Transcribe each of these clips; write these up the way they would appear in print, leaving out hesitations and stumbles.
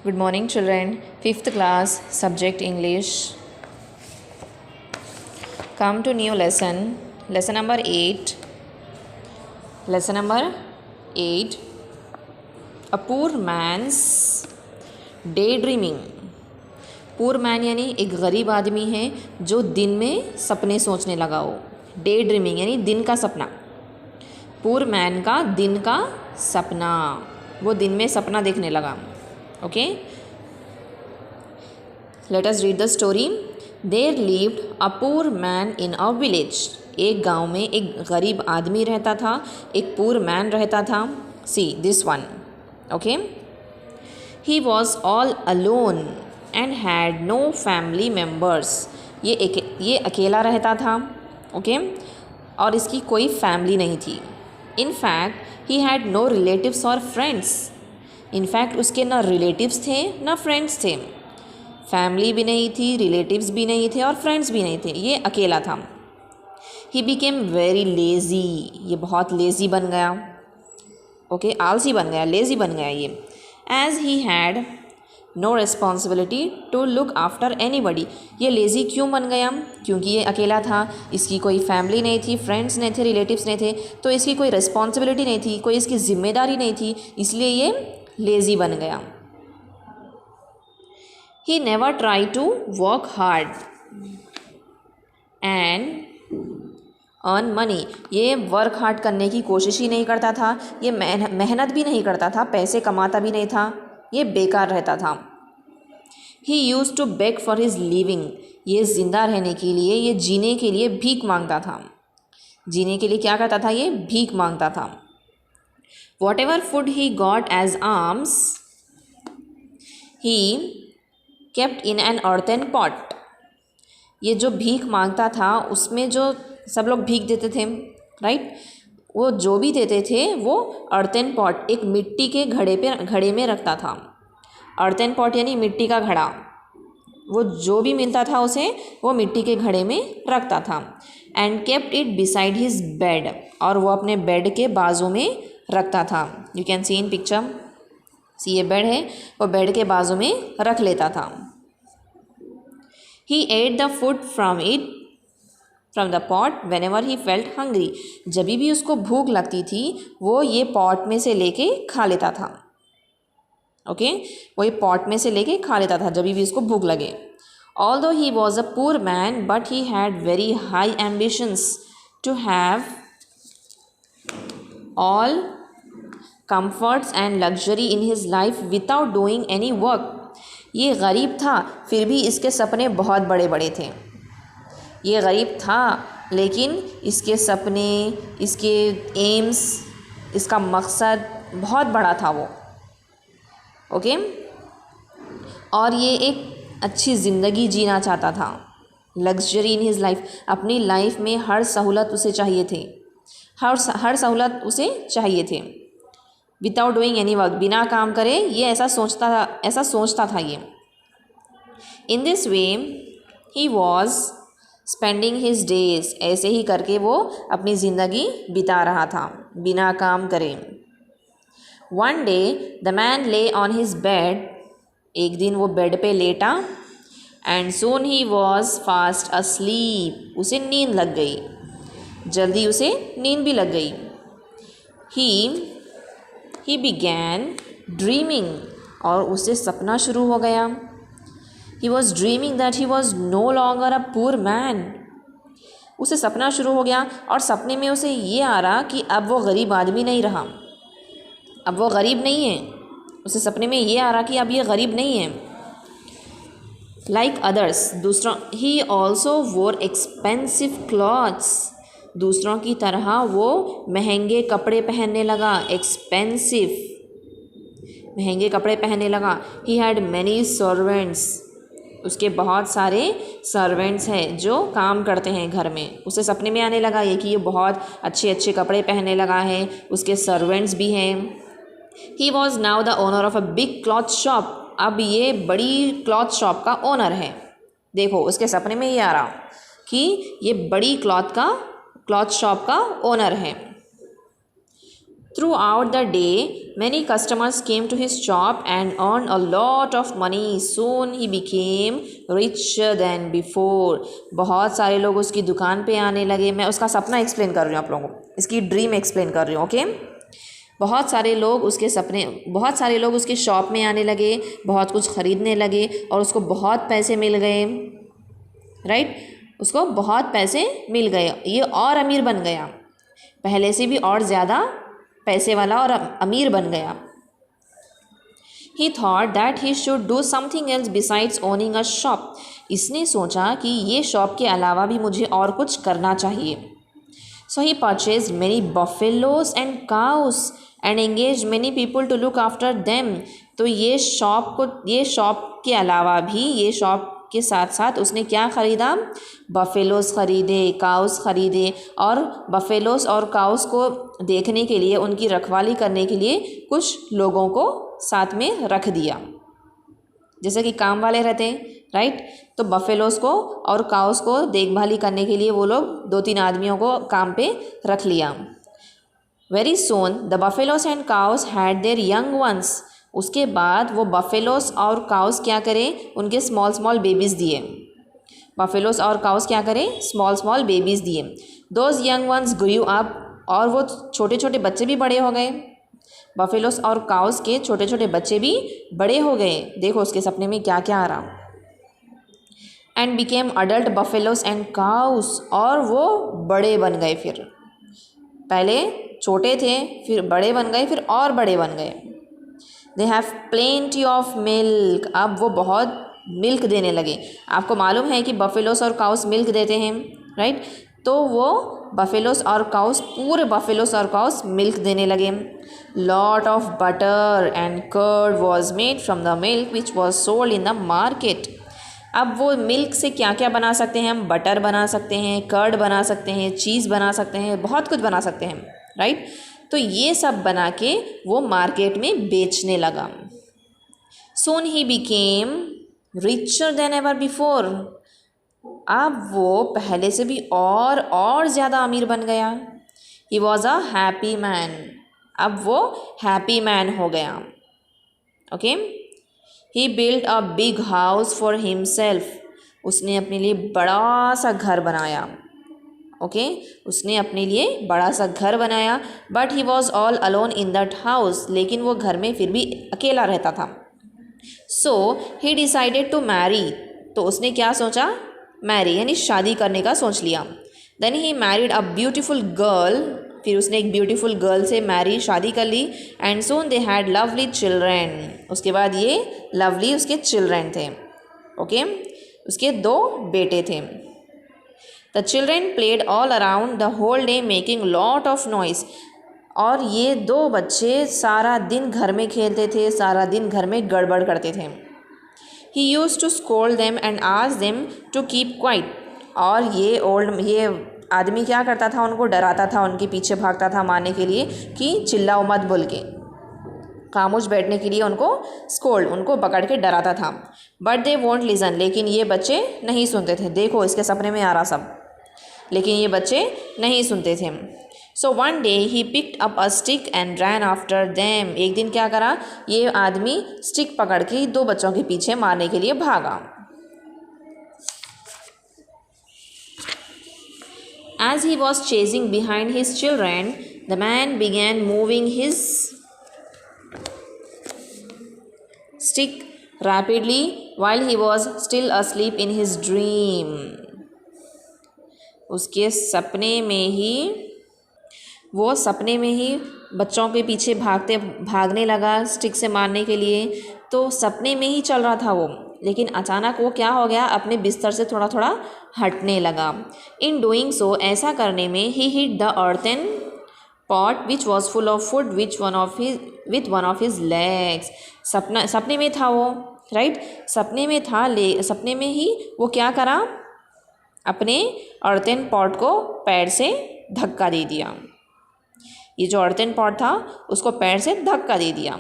Good morning, children. Fifth class, subject English. Come to new lesson. Lesson number 8. Lesson number 8. A poor man's daydreaming. पूर man यानी एक गरीब आदमी है जो दिन में सपने सोचने लगा हो. डे ड्रीमिंग यानी दिन का सपना. पूर मैन का दिन का सपना, वो दिन में सपना देखने लगा. Okay, let us read the story. There lived a poor man in a village. एक गांव में एक गरीब आदमी रहता था, एक पूर मैन रहता था. See this one. Okay, he was all alone and had no family members. ये अकेला रहता था. ओके, और इसकी कोई फैमिली नहीं थी. In fact he had no relatives और फ्रेंड्स. इनफैक्ट उसके ना रिलेटिव्स थे ना फ्रेंड्स थे. फैमिली भी नहीं थी, रिलेटिव्स भी नहीं थे और फ्रेंड्स भी नहीं थे. ये अकेला था. He became very lazy. ये बहुत लेज़ी बन गया. ओके, आलसी बन गया, लेज़ी बन गया ये. As he had no responsibility to look after anybody. ये लेज़ी क्यों बन गया? क्योंकि ये अकेला था, इसकी कोई फैमिली नहीं थी, फ्रेंड्स नहीं थे, रिलेटिव्स नहीं थे, तो इसकी कोई रिस्पॉन्सिबिलिटी नहीं थी, कोई इसकी जिम्मेदारी नहीं थी, इसलिए ये लेज़ी बन गया. He never try to work hard and earn money. ये वर्क हार्ड करने की कोशिश ही नहीं करता था, ये मेहनत भी नहीं करता था, पैसे कमाता भी नहीं था, ये बेकार रहता था. He use to beg for his living. ये ज़िंदा रहने के लिए, ये जीने के लिए भीख मांगता था. जीने के लिए क्या करता था? ये भीख मांगता था. Whatever food he got as alms he kept in an earthen pot. ये जो भीख मांगता था उसमें जो सब लोग भीख देते थे, राइट, वो जो भी देते थे वो अर्थन पॉट, एक मिट्टी के घड़े में रखता था. अर्थन पॉट यानी मिट्टी का घड़ा. वो जो भी मिलता था उसे वो मिट्टी के घड़े में रखता था. And kept it beside his bed. और वो अपने बेड के बाजू में रखता था. You can see in picture. See ये बेड है, वो बेड के बाजू में रख लेता था. He ate the food from the pot whenever he felt hungry. जब भी उसको भूख लगती थी वो ये पॉट में से लेके खा लेता था. ओके, वो ये पॉट में से लेके खा लेता था जब भी उसको भूख लगे. Although he was a poor man, but he had very high ambitions to have all comforts and luxury in his life without doing any work. ये गरीब था फिर भी इसके सपने बहुत बड़े बड़े थे. ये गरीब था लेकिन इसके सपने, इसके एम्स, इसका मकसद बहुत बड़ा था वो. ओके, और ये एक अच्छी ज़िंदगी जीना चाहता था. Luxury in his life. अपनी लाइफ में हर सहूलत उसे चाहिए थे, हर सहूलत उसे चाहिए थे. विदाउट डूइंग एनी वर्क, बिना काम करे ये ऐसा सोचता था ये. In this way he was spending his days. ऐसे ही करके वो अपनी ज़िंदगी बिता रहा था बिना काम करे. वन डे द मैन ले ऑन हिज बेड. एक दिन वो बेड पे लेटा. And soon he was fast asleep. उसे नींद लग गई, जल्दी उसे नींद भी लग गई. He began dreaming. और उसे सपना शुरू हो गया. He was dreaming that he was no longer a poor man. उसे सपना शुरू हो गया और सपने में उसे ये आ रहा कि अब वो गरीब आदमी नहीं रहा, अब वो गरीब नहीं है. उसे सपने में ये आ रहा कि अब ये गरीब नहीं है. Like others, दूसरों, he also wore expensive clothes. दूसरों की तरह वो महंगे कपड़े पहनने लगा. एक्सपेंसिव, महंगे कपड़े पहनने लगा. He had many servants. उसके बहुत सारे सर्वेंट्स हैं जो काम करते हैं घर में. उसे सपने में आने लगा ये कि ये बहुत अच्छे अच्छे कपड़े पहनने लगा है, उसके सर्वेंट्स भी हैं. He was now the owner of a big cloth shop. अब ये बड़ी क्लॉथ शॉप का ओनर है. देखो, उसके सपने में ये आ रहा कि ये बड़ी क्लॉथ शॉप का ओनर है. Throughout the day, many customers came to his shop and earned a lot of money. Soon he became richer than before. बहुत सारे लोग उसकी दुकान पे आने लगे. मैं उसका सपना एक्सप्लेन कर रही हूँ आप लोगों को, इसकी ड्रीम एक्सप्लेन कर रही हूँ. ओके, बहुत सारे लोग उसके शॉप में आने लगे, बहुत कुछ ख़रीदने लगे और उसको बहुत पैसे मिल गए. राइट, उसको बहुत पैसे मिल गए. ये और अमीर बन गया, पहले से भी और ज़्यादा पैसे वाला और अमीर बन गया. He thought that he should do something else besides owning a shop. इसने सोचा कि ये शॉप के अलावा भी मुझे और कुछ करना चाहिए. So he purchased many buffaloes and cows and engaged many people to look after them. तो ये शॉप के अलावा भी, ये शॉप के साथ साथ उसने क्या ख़रीदा? बफेलोस ख़रीदे, काउस ख़रीदे, और बफेलोस और काउस को देखने के लिए, उनकी रखवाली करने के लिए कुछ लोगों को साथ में रख दिया, जैसे कि काम वाले रहते हैं. राइट, तो बफेलोस को और काउस को देखभाली करने के लिए वो लोग 2-3 आदमियों को काम पे रख लिया. Very soon the buffaloes and cows had there young ones. उसके बाद वो बफेलोस और काउस क्या करें? उनके स्मॉल बेबीज़ दिए. बफेलोस और काउस क्या करें? स्मॉल बेबीज़ दिए. Those young ones grew up. और वो छोटे छोटे बच्चे भी बड़े हो गए. बफेलोस और काउस के छोटे छोटे बच्चे भी बड़े हो गए. देखो उसके सपने में क्या क्या आ रहा. And became adult buffaloes and cows. और वो बड़े बन गए. फिर पहले छोटे थे, फिर बड़े बन गए, फिर और बड़े बन गए. They have plenty of milk. अब वो बहुत मिल्क देने लगे. आपको मालूम है कि बफेलोस और काउस मिल्क देते हैं. राइट, तो वो बफेलोस और काउस, पूरे बफेलोस और काउस मिल्क देने लगे. Lot of butter and curd was made from the milk which was sold in the market. अब वो मिल्क से क्या क्या बना सकते हैं हम? बटर बना सकते हैं, कर्ड बना सकते हैं, चीज़ बना सकते हैं, बहुत कुछ बना सकते हैं. राइट, तो ये सब बना के वो मार्केट में बेचने लगा. Soon he became richer than ever before. अब वो पहले से भी और ज़्यादा अमीर बन गया. He was a happy man. अब वो हैप्पी मैन हो गया. Okay, he built a big house for himself. उसने अपने लिए बड़ा सा घर बनाया. ओके, उसने अपने लिए बड़ा सा घर बनाया. But he was all alone in that house. लेकिन वो घर में फिर भी अकेला रहता था. सो ही डिसाइडेड टू मैरी. तो उसने क्या सोचा? मैरी यानी शादी करने का सोच लिया. Then he married a beautiful girl. फिर उसने एक ब्यूटीफुल गर्ल से शादी कर ली. And soon they had lovely children. उसके बाद ये लवली उसके चिल्ड्रेन थे. ओके, उसके 2 बेटे थे. The children played all around the whole day making lot of noise. और ये 2 बच्चे सारा दिन घर में खेलते थे, सारा दिन घर में गड़बड़ करते थे. He used to scold them and asked them to keep quiet. और ये आदमी क्या करता था? उनको डराता था, उनके पीछे भागता था मारने के लिए कि चिल्लाओ मत बोल के, खामोश बैठने के लिए उनको पकड़ के डराता था. But they won't listen. लेकिन ये बच्चे नहीं सुनते थे. देखो इसके सपने में आ रहा सब, लेकिन ये बच्चे नहीं सुनते थे. So one day he picked up a stick and ran after them. एक दिन क्या करा? ये आदमी स्टिक पकड़ के 2 बच्चों के पीछे मारने के लिए भागा. As he was chasing behind his children, the man began moving his stick rapidly while he was still asleep in his dream. उसके सपने में ही बच्चों के पीछे भागने लगा स्टिक से मारने के लिए. तो सपने में ही चल रहा था वो, लेकिन अचानक वो क्या हो गया? अपने बिस्तर से थोड़ा थोड़ा हटने लगा. इन डूइंग सो, ऐसा करने में, he hit the earthen pot which was full of food with one of his legs. सपने में था वो. राइट, सपने में ही वो क्या करा? अपने अर्थन पॉट को पैर से धक्का दे दिया. ये जो अर्थन पॉट था उसको पैर से धक्का दे दिया.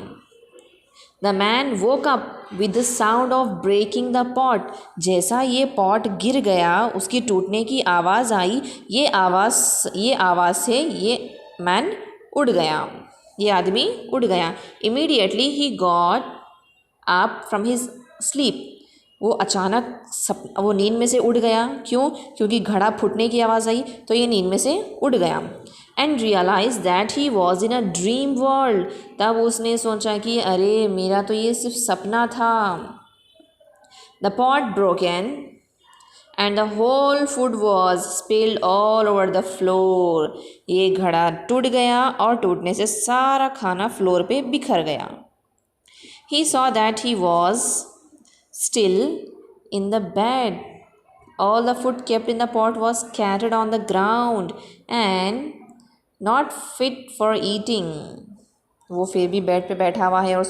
The man woke up with the sound of breaking the pot. जैसा ये पॉट गिर गया, उसकी टूटने की आवाज़ आई. ये आवाज़ से ये मैन उड़ गया. ये आदमी उठ गया। Immediately he got up from his sleep, वो अचानक वो नींद में से उठ गया। क्यों? क्योंकि घड़ा फूटने की आवाज़ आई तो ये नींद में से उठ गया। And realise that he was in a dream world, तब उसने सोचा कि अरे मेरा तो ये सिर्फ सपना था। The pot broken and the whole food was spilled all over the floor, ये घड़ा टूट गया और टूटने से सारा खाना फ्लोर पे बिखर गया। He saw that he was still in the bed, all the food kept in the pot was scattered on the ground and not fit for eating। वो फिर भी बेड पे बैठा हुआ है और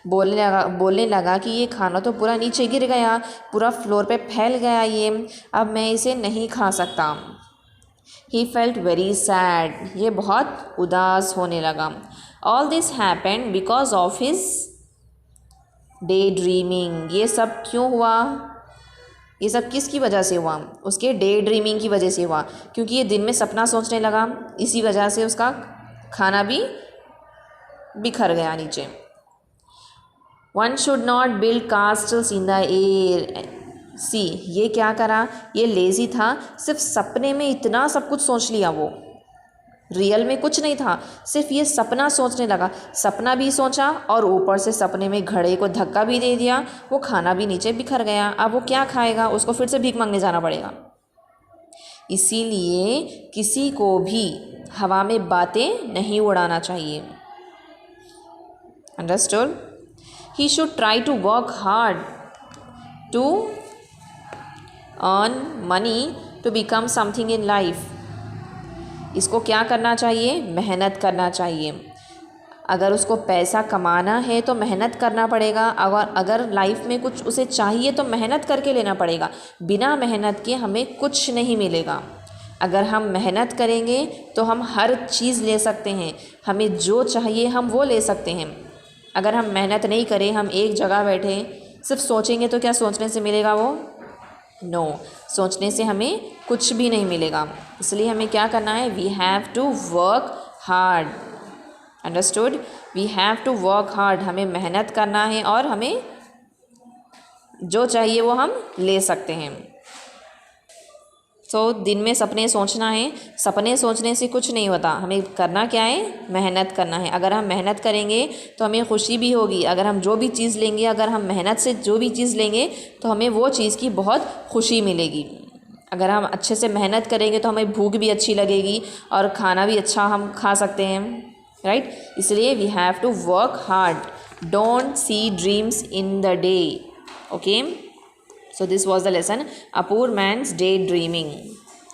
बोलने लगा कि ये खाना तो पूरा नीचे गिर गया, पूरा फ्लोर पे फैल गया, ये अब मैं इसे नहीं खा सकता। He felt very sad, ये बहुत उदास होने लगा। All this happened because of his daydreaming, ये सब क्यों हुआ? ये सब किसकी वजह से हुआ? उसके डे ड्रीमिंग की वजह से हुआ, क्योंकि ये दिन में सपना सोचने लगा, इसी वजह से उसका खाना भी बिखर गया नीचे। One should not build castles in the air, see ये क्या करा? ये लेज़ी था, सिर्फ सपने में इतना सब कुछ सोच लिया, वो रियल में कुछ नहीं था, सिर्फ ये सपना सोचने लगा। सपना भी सोचा और ऊपर से सपने में घड़े को धक्का भी दे दिया, वो खाना भी नीचे बिखर गया। अब वो क्या खाएगा? उसको फिर से भीख मांगने जाना पड़ेगा। इसीलिए किसी को भी हवा में बातें नहीं उड़ाना चाहिए। Understood? He should try to work hard to earn money to become something in life. इसको क्या करना चाहिए? मेहनत करना चाहिए। अगर उसको पैसा कमाना है तो मेहनत करना पड़ेगा, अगर लाइफ में कुछ उसे चाहिए तो मेहनत करके लेना पड़ेगा। बिना मेहनत के हमें कुछ नहीं मिलेगा। अगर हम मेहनत करेंगे तो हम हर चीज़ ले सकते हैं, हमें जो चाहिए हम वो ले सकते हैं। अगर हम मेहनत नहीं करें, हम एक जगह बैठे सिर्फ सोचेंगे तो क्या सोचने से मिलेगा वो? नो, सोचने से हमें कुछ भी नहीं मिलेगा। इसलिए हमें क्या करना है? We have to work hard. Understood? We have to work hard, हमें मेहनत करना है और हमें जो चाहिए वो हम ले सकते हैं। तो दिन में सपने सोचना है, सपने सोचने से कुछ नहीं होता, हमें करना क्या है? मेहनत करना है। अगर हम मेहनत करेंगे तो हमें खुशी भी होगी। अगर हम जो भी चीज़ लेंगे, अगर हम मेहनत से जो भी चीज़ लेंगे तो हमें वो चीज़ की बहुत खुशी मिलेगी। अगर हम अच्छे से मेहनत करेंगे तो हमें भूख भी अच्छी लगेगी और खाना भी अच्छा हम खा सकते हैं, राइट? इसलिए we have to work hard. Don't see dreams in the day. Okay, so this was the lesson, a poor man's daydreaming.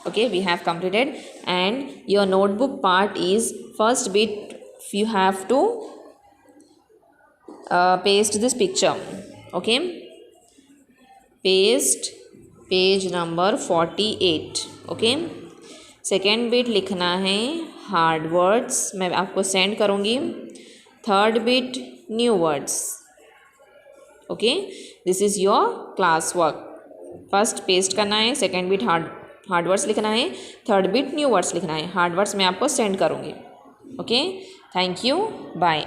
Okay, we have completed, and your notebook part is first bit. You have to paste this picture. Okay, paste page number 48. Okay, second bit लिखना है hard words, मैं आपको send करूँगी। third bit new words. Okay, this is your class work. First paste करना है, second bit hard words लिखना है, third bit new words लिखना है। हार्ड वर्ड्स मैं आपको सेंड करूँगी। Okay, thank you, bye.